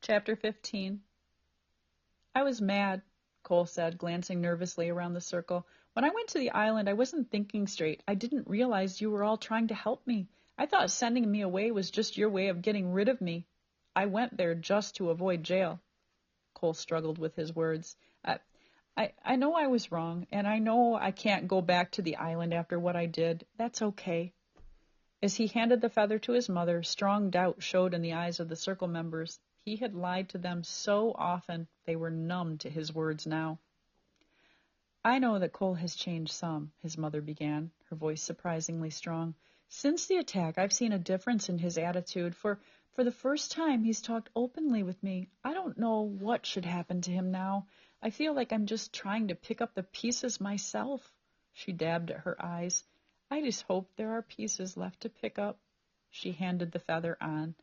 Chapter 15. I was mad, Cole said, glancing nervously around the circle. When I went to the island, I wasn't thinking straight. I didn't realize you were all trying to help me. I thought sending me away was just your way of getting rid of me. I went there just to avoid jail. Cole struggled with his words. I know I was wrong, and I know I can't go back to the island after what I did. That's okay. As he handed the feather to his mother, strong doubt showed in the eyes of the circle members. He had lied to them so often, they were numb to his words now. I know that Cole has changed some, his mother began, her voice surprisingly strong. Since the attack, I've seen a difference in his attitude. For the first time, he's talked openly with me. I don't know what should happen to him now. I feel like I'm just trying to pick up the pieces myself. She dabbed at her eyes. I just hope there are pieces left to pick up. She handed the feather on.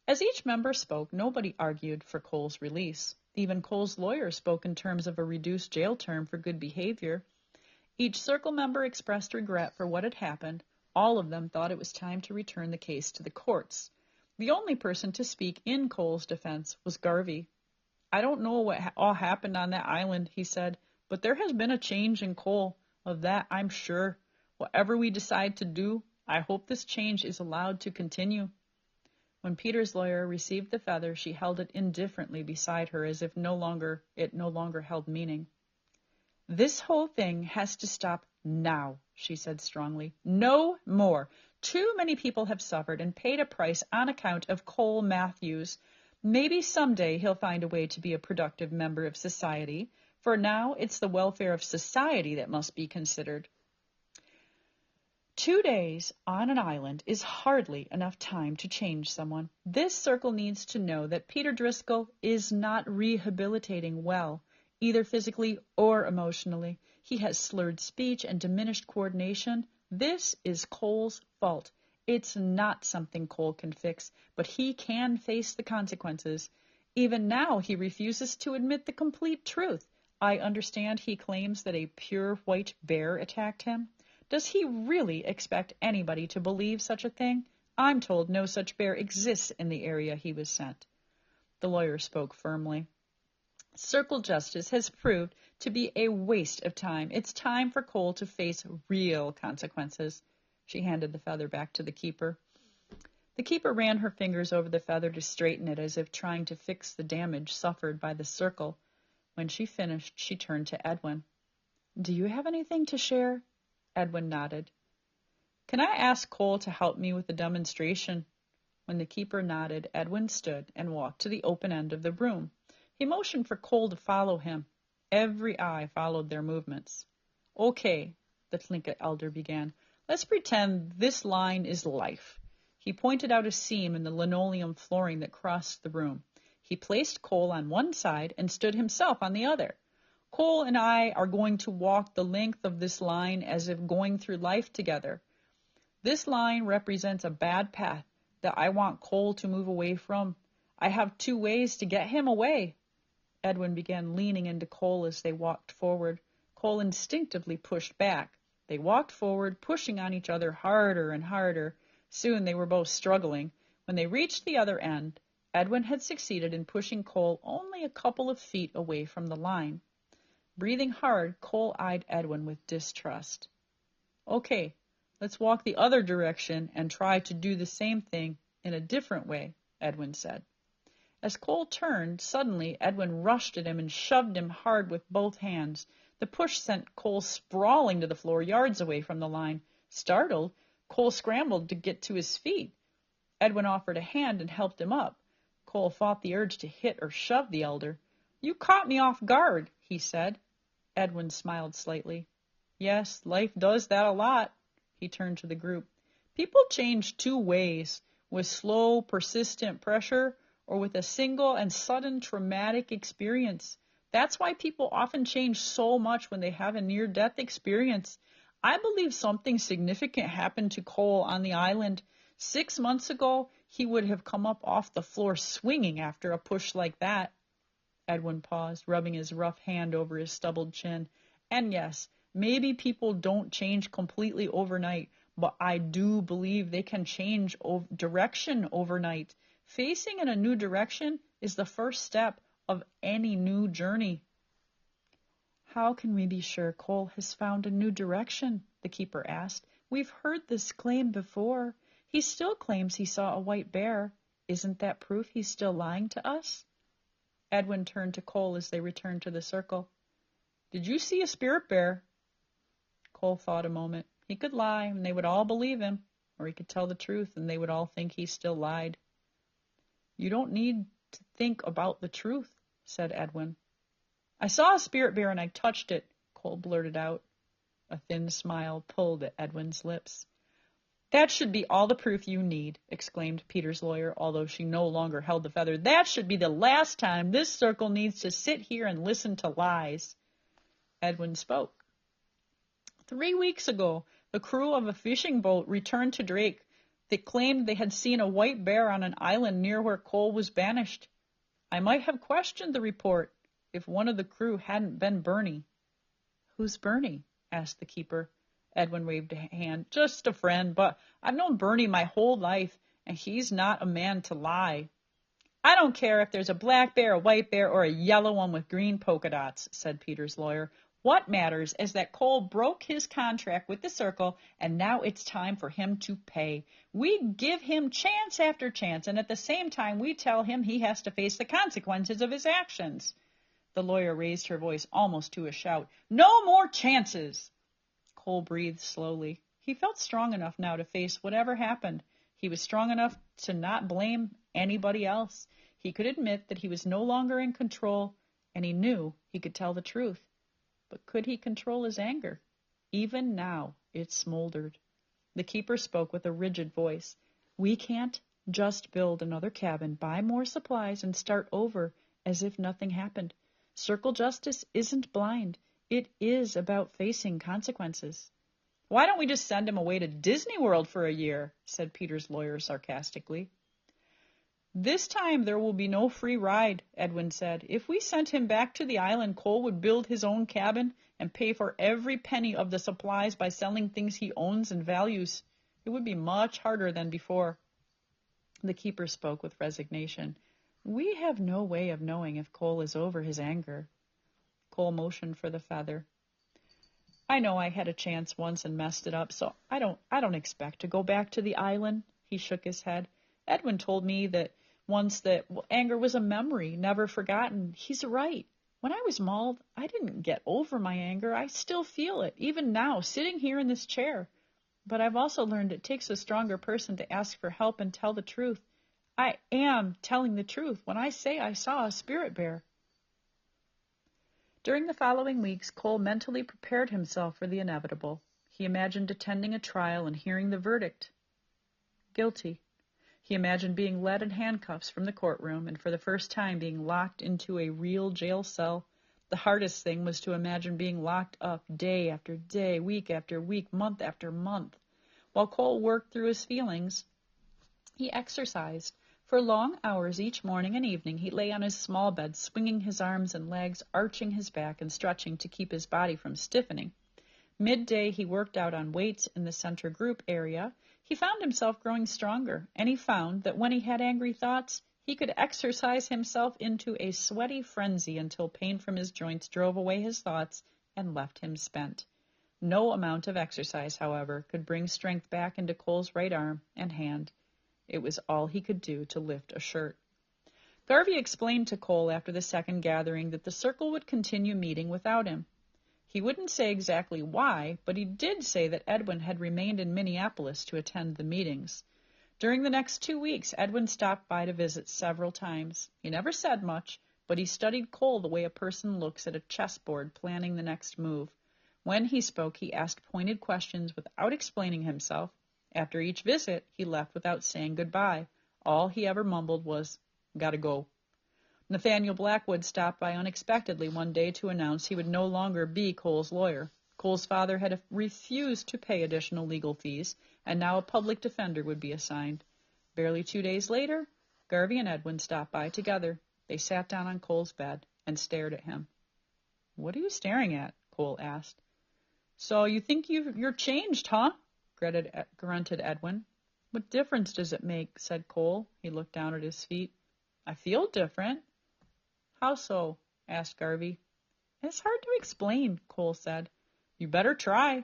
As each member spoke, nobody argued for Cole's release. Even Cole's lawyer spoke in terms of a reduced jail term for good behavior. Each circle member expressed regret for what had happened. All of them thought it was time to return the case to the courts. The only person to speak in Cole's defense was Garvey. I don't know what all happened on that island, he said, but there has been a change in Cole. Of that, I'm sure. Whatever we decide to do, I hope this change is allowed to continue. When Peter's lawyer received the feather, she held it indifferently beside her as if it no longer held meaning. This whole thing has to stop now, she said strongly. No more. Too many people have suffered and paid a price on account of Cole Matthews. Maybe someday he'll find a way to be a productive member of society. For now, it's the welfare of society that must be considered. 2 days on an island is hardly enough time to change someone. This circle needs to know that Peter Driscoll is not rehabilitating well, either physically or emotionally. He has slurred speech and diminished coordination. This is Cole's fault. It's not something Cole can fix, but he can face the consequences. Even now, he refuses to admit the complete truth. I understand he claims that a pure white bear attacked him. Does he really expect anybody to believe such a thing? I'm told no such bear exists in the area he was sent. The lawyer spoke firmly. Circle justice has proved to be a waste of time. It's time for Cole to face real consequences. She handed the feather back to the keeper. The keeper ran her fingers over the feather to straighten it as if trying to fix the damage suffered by the circle. When she finished, she turned to Edwin. Do you have anything to share? Edwin nodded. Can I ask Cole to help me with the demonstration? When the keeper nodded, Edwin stood and walked to the open end of the room. He motioned for Cole to follow him. Every eye followed their movements. Okay, the Tlingit elder began. Let's pretend this line is life. He pointed out a seam in the linoleum flooring that crossed the room. He placed Cole on one side and stood himself on the other. Cole and I are going to walk the length of this line as if going through life together. This line represents a bad path that I want Cole to move away from. I have 2 ways to get him away. Edwin began leaning into Cole as they walked forward. Cole instinctively pushed back. They walked forward, pushing on each other harder and harder. Soon they were both struggling. When they reached the other end, Edwin had succeeded in pushing Cole only a couple of feet away from the line. Breathing hard, Cole eyed Edwin with distrust. Okay, let's walk the other direction and try to do the same thing in a different way, Edwin said. As Cole turned, suddenly Edwin rushed at him and shoved him hard with both hands. The push sent Cole sprawling to the floor yards away from the line. Startled, Cole scrambled to get to his feet. Edwin offered a hand and helped him up. Cole fought the urge to hit or shove the elder. You caught me off guard, he said. Edwin smiled slightly. Yes, life does that a lot. He turned to the group. People change 2 ways, with slow, persistent pressure or with a single and sudden traumatic experience. That's why people often change so much when they have a near-death experience. I believe something significant happened to Cole on the island. 6 months ago, he would have come up off the floor swinging after a push like that. Edwin paused, rubbing his rough hand over his stubbled chin. And yes, maybe people don't change completely overnight, but I do believe they can change direction overnight. Facing in a new direction is the first step of any new journey. How can we be sure Cole has found a new direction? The keeper asked. We've heard this claim before. He still claims he saw a white bear. Isn't that proof he's still lying to us? Edwin turned to Cole as they returned to the circle. Did you see a spirit bear? Cole thought a moment. He could lie, and they would all believe him, or he could tell the truth, and they would all think he still lied. You don't need to think about the truth, said Edwin. I saw a spirit bear and I touched it, Cole blurted out. A thin smile pulled at Edwin's lips. That should be all the proof you need, exclaimed Peter's lawyer, although she no longer held the feather. That should be the last time this circle needs to sit here and listen to lies. Edwin spoke. 3 weeks ago, the crew of a fishing boat returned to Drake. They claimed they had seen a white bear on an island near where Cole was banished. I might have questioned the report if one of the crew hadn't been Bernie. Who's Bernie? Asked the keeper. Edwin waved a hand. Just a friend, but I've known Bernie my whole life, and he's not a man to lie. I don't care if there's a black bear, a white bear, or a yellow one with green polka dots, said Peter's lawyer. What matters is that Cole broke his contract with the circle, and now it's time for him to pay. We give him chance after chance, and at the same time we tell him he has to face the consequences of his actions. The lawyer raised her voice almost to a shout. No more chances! Cole breathed slowly. He felt strong enough now to face whatever happened. He was strong enough to not blame anybody else. He could admit that he was no longer in control, and he knew he could tell the truth. But could he control his anger? Even now, it smoldered. The keeper spoke with a rigid voice. We can't just build another cabin, buy more supplies, and start over as if nothing happened. Circle justice isn't blind. It is about facing consequences. Why don't we just send him away to Disney World for a year? Said Peter's lawyer sarcastically. This time there will be no free ride, Edwin said. If we sent him back to the island, Cole would build his own cabin and pay for every penny of the supplies by selling things he owns and values. It would be much harder than before. The keeper spoke with resignation. We have no way of knowing if Cole is over his anger. Cole motioned for the feather. I know I had a chance once and messed it up, so I don't expect to go back to the island. He shook his head. Edwin told me that once that anger was a memory, never forgotten. He's right. When I was mauled, I didn't get over my anger. I still feel it, even now, sitting here in this chair. But I've also learned it takes a stronger person to ask for help and tell the truth. I am telling the truth when I say I saw a spirit bear. During the following weeks, Cole mentally prepared himself for the inevitable. He imagined attending a trial and hearing the verdict. Guilty. He imagined being led in handcuffs from the courtroom and for the first time being locked into a real jail cell. The hardest thing was to imagine being locked up day after day, week after week, month after month. While Cole worked through his feelings, he exercised. For long hours each morning and evening, he lay on his small bed, swinging his arms and legs, arching his back, and stretching to keep his body from stiffening. Midday, he worked out on weights in the center group area. He found himself growing stronger, and he found that when he had angry thoughts, he could exercise himself into a sweaty frenzy until pain from his joints drove away his thoughts and left him spent. No amount of exercise, however, could bring strength back into Cole's right arm and hand. It was all he could do to lift a shirt. Garvey explained to Cole after the second gathering that the circle would continue meeting without him. He wouldn't say exactly why, but he did say that Edwin had remained in Minneapolis to attend the meetings. During the next 2 weeks, Edwin stopped by to visit several times. He never said much, but he studied Cole the way a person looks at a chessboard planning the next move. When he spoke, he asked pointed questions without explaining himself. After each visit, he left without saying goodbye. All he ever mumbled was, "Gotta go." Nathaniel Blackwood stopped by unexpectedly one day to announce he would no longer be Cole's lawyer. Cole's father had refused to pay additional legal fees, and now a public defender would be assigned. Barely 2 days later, Garvey and Edwin stopped by together. They sat down on Cole's bed and stared at him. "What are you staring at?" Cole asked. "So you think you're changed, huh?" grunted Edwin. What difference does it make? Said Cole. He looked down at his feet. I feel different. How so? Asked Garvey. It's hard to explain, Cole said. You better try.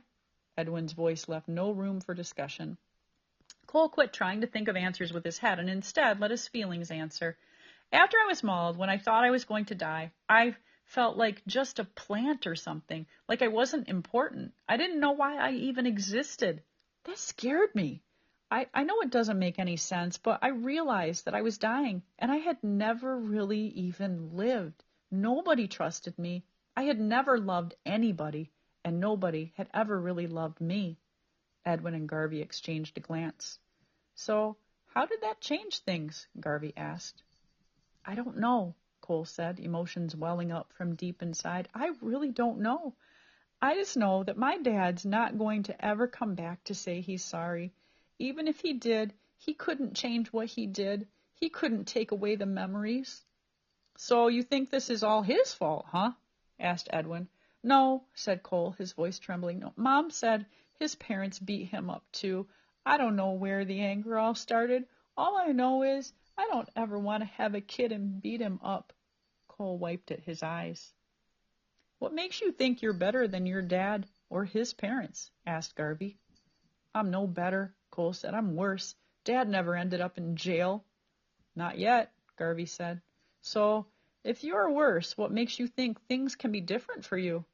Edwin's voice left no room for discussion. Cole quit trying to think of answers with his head and instead let his feelings answer. After I was mauled, when I thought I was going to die, I felt like just a plant or something, like I wasn't important. I didn't know why I even existed. That scared me. I know it doesn't make any sense, but I realized that I was dying, and I had never really even lived. Nobody trusted me. I had never loved anybody, and nobody had ever really loved me. Edwin and Garvey exchanged a glance. So, how did that change things? Garvey asked. I don't know, Cole said, emotions welling up from deep inside. I really don't know. I just know that my dad's not going to ever come back to say he's sorry. Even if he did, he couldn't change what he did. He couldn't take away the memories. So you think this is all his fault, huh? Asked Edwin. No, said Cole, his voice trembling. No, Mom said his parents beat him up too. I don't know where the anger all started. All I know is I don't ever want to have a kid and beat him up. Cole wiped at his eyes. What makes you think you're better than your dad or his parents? Asked Garvey. I'm no better, Cole said. I'm worse. Dad never ended up in jail. Not yet, Garvey said. So, if you're worse, what makes you think things can be different for you?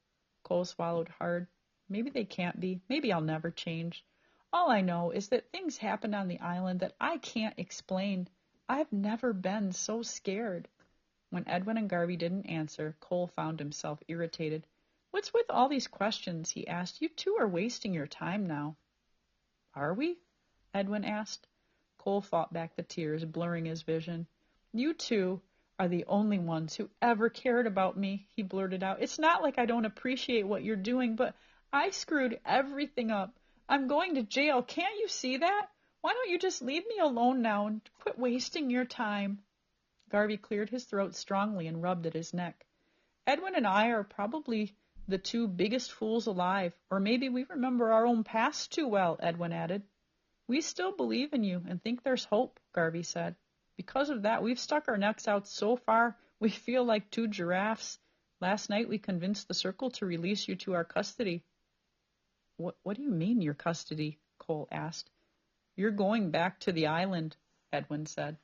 Cole swallowed hard. Maybe they can't be. Maybe I'll never change. All I know is that things happened on the island that I can't explain. I've never been so scared. When Edwin and Garvey didn't answer, Cole found himself irritated. What's with all these questions? He asked. You two are wasting your time now. Are we? Edwin asked. Cole fought back the tears, blurring his vision. You two are the only ones who ever cared about me, he blurted out. It's not like I don't appreciate what you're doing, but I screwed everything up. I'm going to jail. Can't you see that? Why don't you just leave me alone now and quit wasting your time? Garvey cleared his throat strongly and rubbed at his neck. Edwin and I are probably the two biggest fools alive, or maybe we remember our own past too well, Edwin added. We still believe in you and think there's hope, Garvey said. Because of that, we've stuck our necks out so far, we feel like two giraffes. Last night we convinced the Circle to release you to our custody. What do you mean, your custody? Cole asked. You're going back to the island, Edwin said.